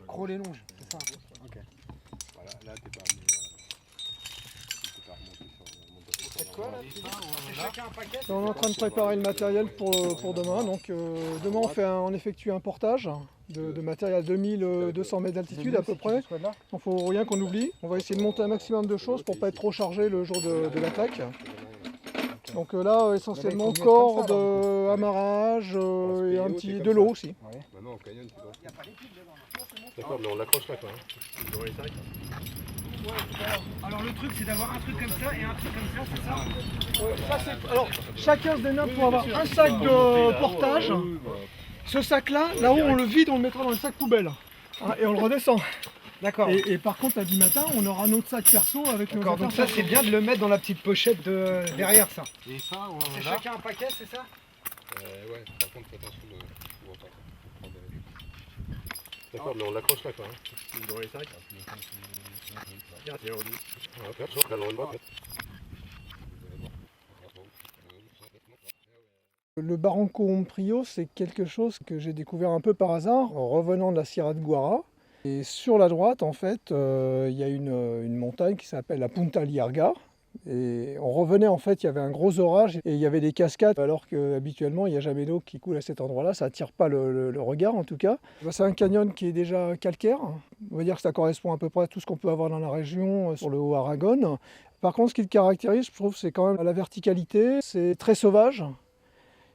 Crawl et longe, c'est ça. Ok. Voilà, là, t'es pas amené. Tu peux pas remonter sur Quoi là? C'est chacun un paquet. On est en train de préparer le matériel pour demain. Donc demain on effectue un portage de matériel à 2200 mètres d'altitude à peu près. Il ne faut rien qu'on oublie. On va essayer de monter un maximum de choses pour ne pas être trop chargé le jour de l'attaque. Donc là essentiellement corde, amarrage et un petit de l'eau aussi. Maintenant, au canyon, tu vois. D'accord, mais on l'accroche là quoi. Dans les sacs. Alors le truc c'est d'avoir un truc comme ça et un truc comme ça, c'est ça? Alors chacun se démerde pour avoir un sac de portage. Ce sac là, là-haut on le vide, on le mettra dans le sac poubelle. Hein, et on le redescend. D'accord. Et par contre lundi matin on aura notre sac perso avec nos D'accord, donc ça c'est bien de le mettre dans la petite pochette derrière ça. Et ça, on C'est l'a. chacun un paquet, c'est ça? Ouais, par contre, fais attention de. Tu vois pas. D'accord, mais on l'accroche là quoi. Dans les sacs. Le Barranco Umbrío, c'est quelque chose que j'ai découvert un peu par hasard en revenant de la Sierra de Guara. Et sur la droite, en fait, il y a une montagne qui s'appelle la Punta Liarga. Et on revenait, en fait, il y avait un gros orage et il y avait des cascades, alors qu'habituellement, il n'y a jamais d'eau qui coule à cet endroit-là. Ça n'attire pas le regard, en tout cas. C'est un canyon qui est déjà calcaire. On va dire que ça correspond à peu près à tout ce qu'on peut avoir dans la région, sur le Haut-Aragon. Par contre, ce qui le caractérise, je trouve, c'est quand même la verticalité. C'est très sauvage.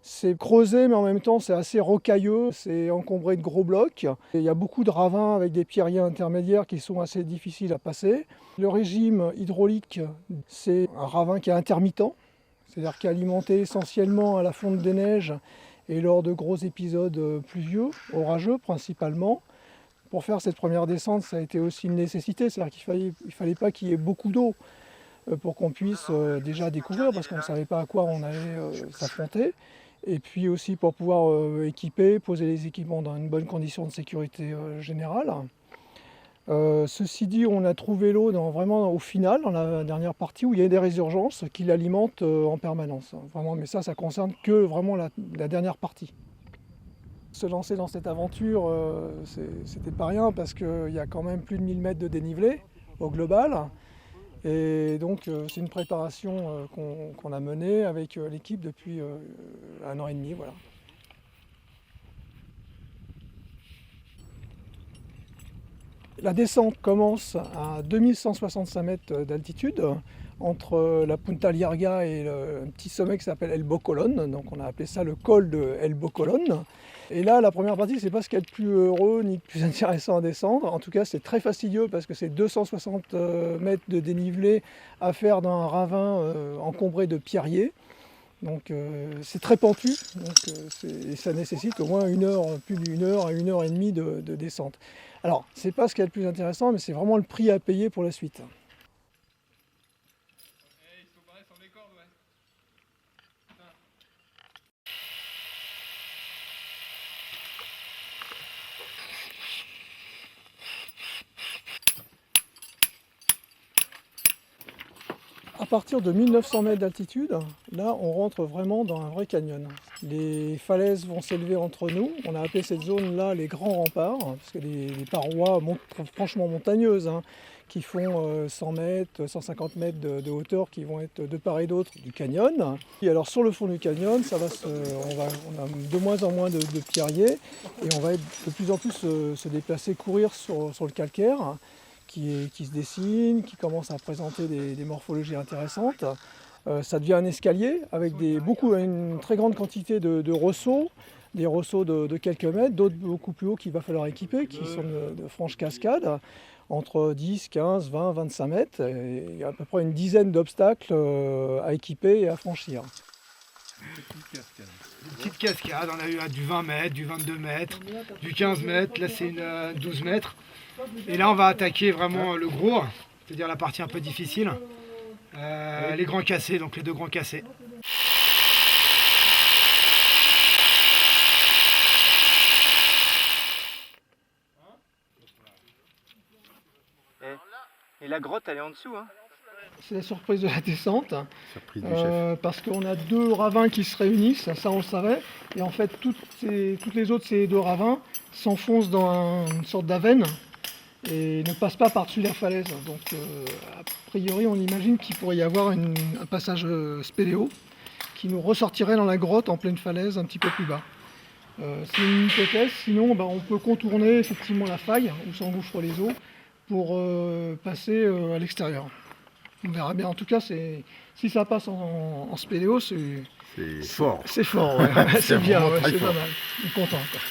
C'est creusé, mais en même temps, c'est assez rocailleux, c'est encombré de gros blocs. Et il y a beaucoup de ravins avec des pierriers intermédiaires qui sont assez difficiles à passer. Le régime hydraulique, c'est un ravin qui est intermittent, c'est-à-dire qui est alimenté essentiellement à la fonte des neiges et lors de gros épisodes pluvieux, orageux principalement. Pour faire cette première descente, ça a été aussi une nécessité, c'est-à-dire qu'il fallait pas qu'il y ait beaucoup d'eau pour qu'on puisse déjà découvrir, parce qu'on ne savait pas à quoi on allait s'affronter. Et puis aussi pour pouvoir équiper, poser les équipements dans une bonne condition de sécurité générale. Ceci dit, on a trouvé l'eau vraiment au final, dans la dernière partie, où il y a des résurgences qui l'alimentent en permanence. Vraiment, mais ça concerne que vraiment la dernière partie. Se lancer dans cette aventure, c'était pas rien, parce qu'il y a quand même plus de 1000 mètres de dénivelé au global. Et donc c'est une préparation qu'on a menée avec l'équipe depuis 1 an et demi. Voilà. La descente commence à 2165 mètres d'altitude entre la Punta Liarga et un petit sommet qui s'appelle El Bocolón. Donc on a appelé ça le col de El Bocolón. Et là, la première partie, c'est pas ce qu'il y a de plus heureux ni de plus intéressant à descendre. En tout cas, c'est très fastidieux parce que c'est 260 mètres de dénivelé à faire dans un ravin encombré de pierriers. Donc c'est très pentu, et ça nécessite au moins plus d'1 heure à 1 heure et demie de descente. Alors, c'est pas ce qu'il y a de plus intéressant, mais c'est vraiment le prix à payer pour la suite. À partir de 1900 mètres d'altitude, là on rentre vraiment dans un vrai canyon. Les falaises vont s'élever entre nous. On a appelé cette zone-là les grands remparts, parce que des parois franchement montagneuses, qui font 100 mètres, 150 mètres de hauteur, qui vont être de part et d'autre du canyon. Et alors sur le fond du canyon, on a de moins en moins de pierriers, et on va de plus en plus se déplacer, courir sur le calcaire, qui se dessine, qui commence à présenter des morphologies intéressantes. Ça devient un escalier avec une très grande quantité de ressauts, des ressauts de quelques mètres, d'autres beaucoup plus hauts qu'il va falloir équiper, qui sont de franches cascades, entre 10, 15, 20, 25 mètres. Et il y a à peu près une dizaine d'obstacles à équiper et à franchir. Une petite cascade, on a eu du 20 mètres, du 22 mètres, du 15 mètres, là c'est une 12 mètres. Et là on va attaquer vraiment le gros, c'est-à-dire la partie un peu difficile. Les grands cassés, donc les 2 grands cassés. Et la grotte elle est en dessous, hein. c'est la surprise de la descente. Surprise du chef. Parce qu'on a 2 ravins qui se réunissent, ça on le savait. Et en fait, toutes les autres, ces 2 ravins s'enfoncent dans une sorte d'avenne et ne passent pas par-dessus la falaise. Donc, a priori, on imagine qu'il pourrait y avoir un passage spéléo qui nous ressortirait dans la grotte en pleine falaise un petit peu plus bas. C'est une hypothèse, sinon on peut contourner effectivement la faille où s'engouffrent les eaux pour passer à l'extérieur. On verra bien. En tout cas, si ça passe en spéléo, c'est fort. C'est fort, ouais. C'est bien, vraiment ouais, très c'est fort. pas mal. Je suis content. Quoi.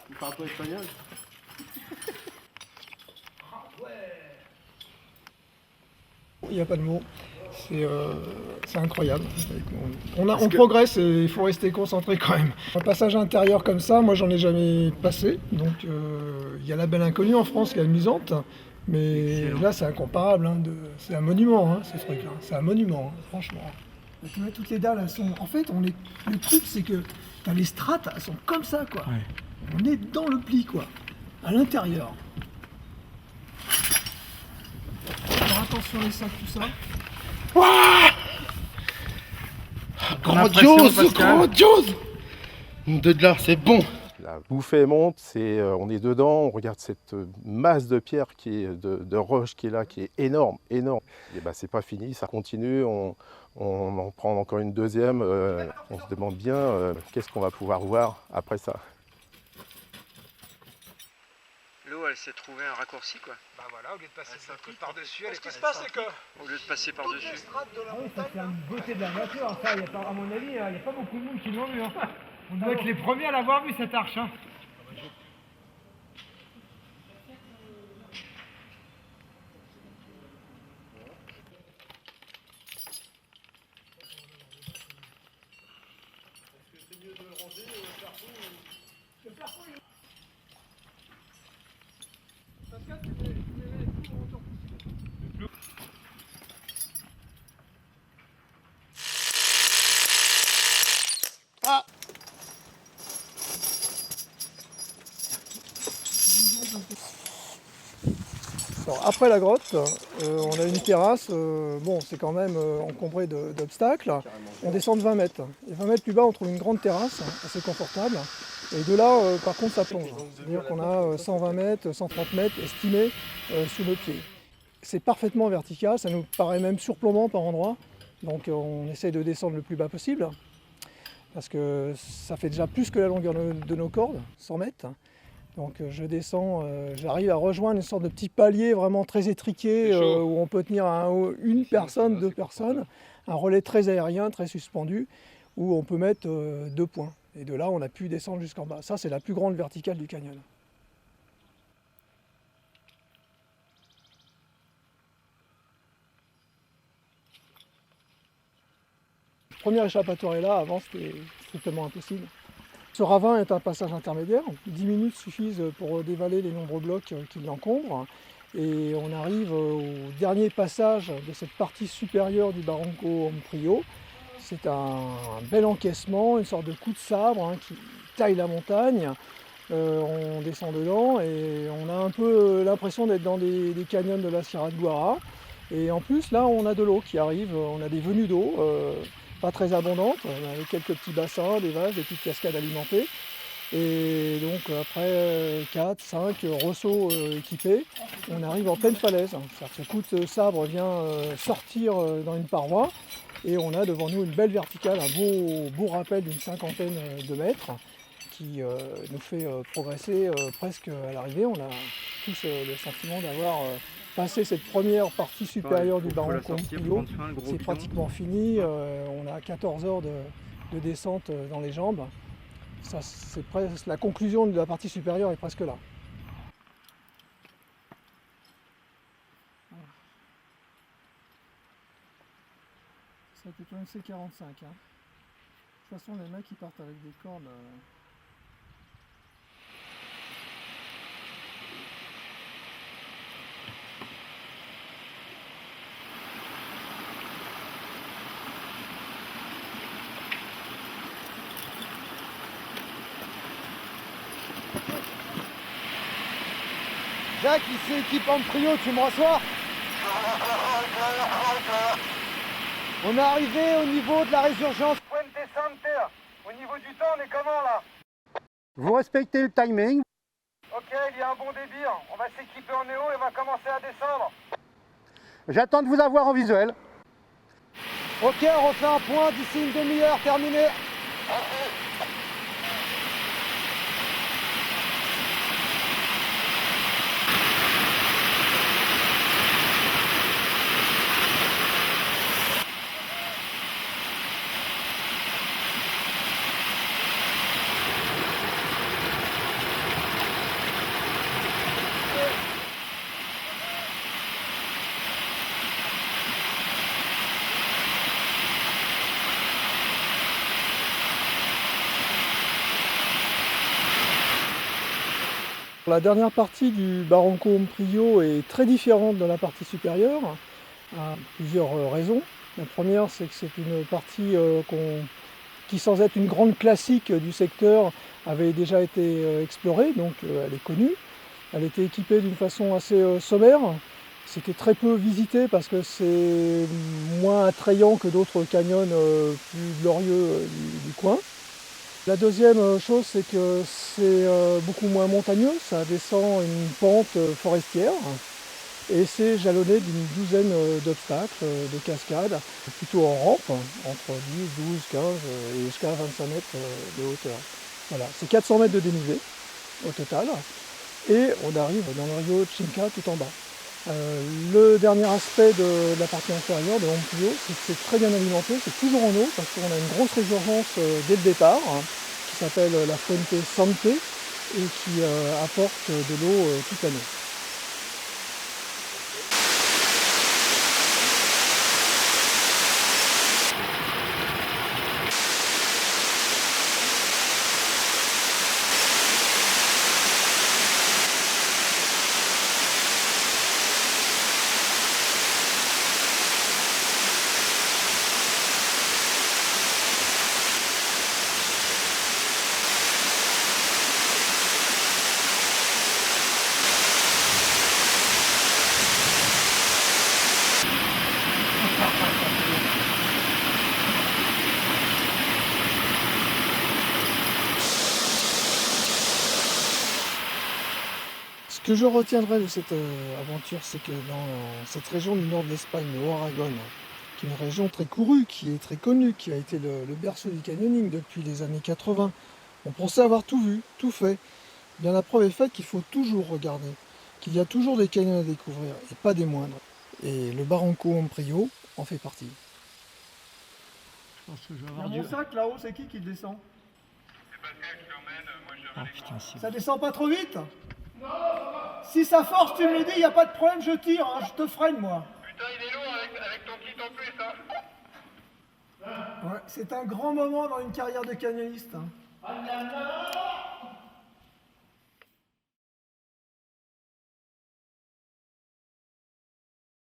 Tu parles pas espagnol? Il n'y a pas de mots. C'est incroyable. On progresse et il faut rester concentré quand même. Un passage intérieur comme ça, moi j'en ai jamais passé. Donc il y a la Belle Inconnue en France qui est amusante. Mais excellent. Là c'est incomparable. Hein, c'est un monument, hein, ce truc-là. C'est un monument, hein, franchement. Tu vois, toutes les dalles, elles sont. En fait, le truc c'est que les strates, elles sont comme ça, quoi. Ouais. On est dans le pli, quoi. À l'intérieur. Alors attention les sacs, tout ça. Ouah, grandiose, grandiose. De là, c'est bon. La bouffée monte, on est dedans, on regarde cette masse de pierre de roche qui est là, qui est énorme, énorme. Et c'est pas fini, ça continue, on en prend encore une deuxième, on se demande bien qu'est-ce qu'on va pouvoir voir après ça. L'eau, elle s'est trouvée un raccourci, quoi. Bah voilà, au lieu de passer par-dessus, ce qui se passe, c'est que au lieu de passer par-dessus. C'est une beauté de la nature, ça, à mon avis, il n'y a pas beaucoup de monde qui l'ont vu. Hein. On doit être les premiers à l'avoir vu, cette arche. Hein. Alors, après la grotte, on a une terrasse, bon c'est quand même encombré d'obstacles. On descend de 20 mètres. Et 20 mètres plus bas, on trouve une grande terrasse, assez confortable. Et de là, par contre, ça plonge. C'est-à-dire qu'on a 120 mètres, 130 mètres estimés sous nos pieds. C'est parfaitement vertical, ça nous paraît même surplombant par endroits. Donc on essaye de descendre le plus bas possible. Parce que ça fait déjà plus que la longueur de nos cordes, 100 mètres. Donc je descends, j'arrive à rejoindre une sorte de petit palier vraiment très étriqué où on peut tenir une personne, 2 personnes, un relais très aérien, très suspendu, où on peut mettre 2 points. Et de là, on a pu descendre jusqu'en bas. Ça, c'est la plus grande verticale du canyon. Le premier échappatoire est là, avant c'était strictement impossible. Ce ravin est un passage intermédiaire, 10 minutes suffisent pour dévaler les nombreux blocs qui l'encombrent. Et on arrive au dernier passage de cette partie supérieure du Barranco Hombrío. C'est un bel encaissement, une sorte de coup de sabre qui taille la montagne. On descend dedans et on a un peu l'impression d'être dans des canyons de la Sierra de Guara. Et en plus là on a de l'eau qui arrive, on a des venues d'eau. Pas très abondante, avec quelques petits bassins, des vases, des petites cascades alimentées. Et donc après 4-5 ressauts équipés, on arrive en pleine falaise. Ce coup de sabre vient sortir dans une paroi et on a devant nous une belle verticale, un beau rappel d'une 50aine de mètres qui nous fait progresser presque à l'arrivée. On a tous le sentiment d'avoir passé cette première partie supérieure du Barranco Hombrío. C'est pratiquement fini, on a 14 heures de descente dans les jambes. Ça, la conclusion de la partie supérieure est presque là. C'est plutôt une C45. Hein. De toute façon, les mecs ils partent avec des cordes. Jacques, ici équipe Amprio, tu me reçois? On est arrivé au niveau de la résurgence. Puente Santer. Au niveau du temps, on est comment là? Vous respectez le timing. Ok, il y a un bon débit. On va s'équiper en néo et on va commencer à descendre. J'attends de vous avoir en visuel. Ok, on refait un point d'ici une demi-heure, terminé. La dernière partie du Barranco Umprio est très différente de la partie supérieure, à plusieurs raisons. La première, c'est que c'est une partie qui, sans être une grande classique du secteur, avait déjà été explorée, donc elle est connue. Elle était équipée d'une façon assez sommaire. C'était très peu visité parce que c'est moins attrayant que d'autres canyons plus glorieux du coin. La deuxième chose, c'est que c'est beaucoup moins montagneux, ça descend une pente forestière et c'est jalonné d'une douzaine d'obstacles, de cascades, plutôt en rampe, entre 10, 12, 15 et jusqu'à 25 mètres de hauteur. Voilà, c'est 400 mètres de dénivelé au total et on arrive dans le Rio Chinca tout en bas. Le dernier aspect de la partie inférieure de l'Amprio, c'est que c'est très bien alimenté, c'est toujours en eau parce qu'on a une grosse résurgence dès le départ, qui s'appelle la Fuente Sante et qui apporte de l'eau toute l'année. Ce que je retiendrai de cette aventure, c'est que dans cette région du nord de l'Espagne, le Aragon, qui est une région très courue, qui est très connue, qui a été le berceau du canyoning depuis les années 80, on pensait avoir tout vu, tout fait. Bien, la preuve est faite qu'il faut toujours regarder, qu'il y a toujours des canyons à découvrir, et pas des moindres. Et le Barranco Umprio en fait partie. Je pense que je vais Il y a avoir mon sac là-haut, c'est qui le descend? C'est Pascal qui l'emmène, moi je Ah putain, c'est... Ça descend pas trop vite? Non. Si ça force, tu me le dis, il n'y a pas de problème, je tire, hein, je te freine moi. Putain, il est lourd avec ton kit en plus, hein. Ouais, c'est un grand moment dans une carrière de canyoniste. Hein.